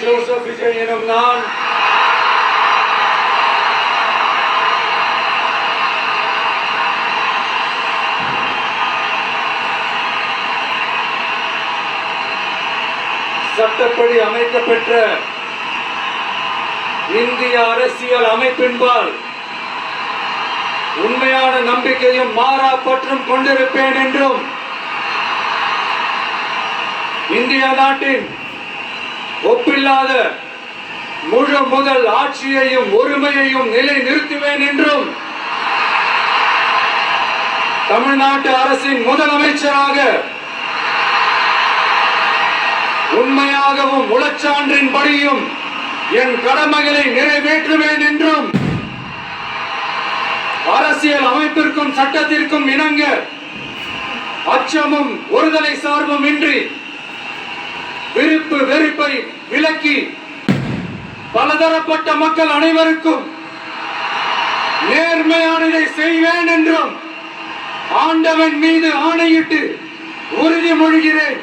Joseph Vijay எனும் நான் சட்டப்படி அமைக்கப்பெற்ற இந்திய அரசியல் அமைப்பின்பால் உண்மையான நம்பிக்கையும் மாறா பற்றும் கொண்டிருப்பேன் என்றும் இந்திய நாட்டின் ஒப்பில்லாத முழு முதல் ஆட்சியையும் உரிமையையும் நிலை நிறுத்துவேன் என்றும் தமிழ்நாட்டு அரசின் முதலமைச்சராக உண்மையாகவும் உளச்சான்றின்படியும் என் கடமைகளை நிறைவேற்றுவேன் என்றும் அரசியல் அமைப்பிற்கும் சட்டத்திற்கும் இணங்க அச்சமும் ஒருதலை சார்பும் இன்றி விருப்பு வெறுப்பை விலக்கி பலதரப்பட்ட மக்கள் அனைவருக்கும் நேர்மையானதை செய்வேன் என்றும் ஆண்டவன் மீது ஆணையிட்டு உறுதிமொழிகிறேன்.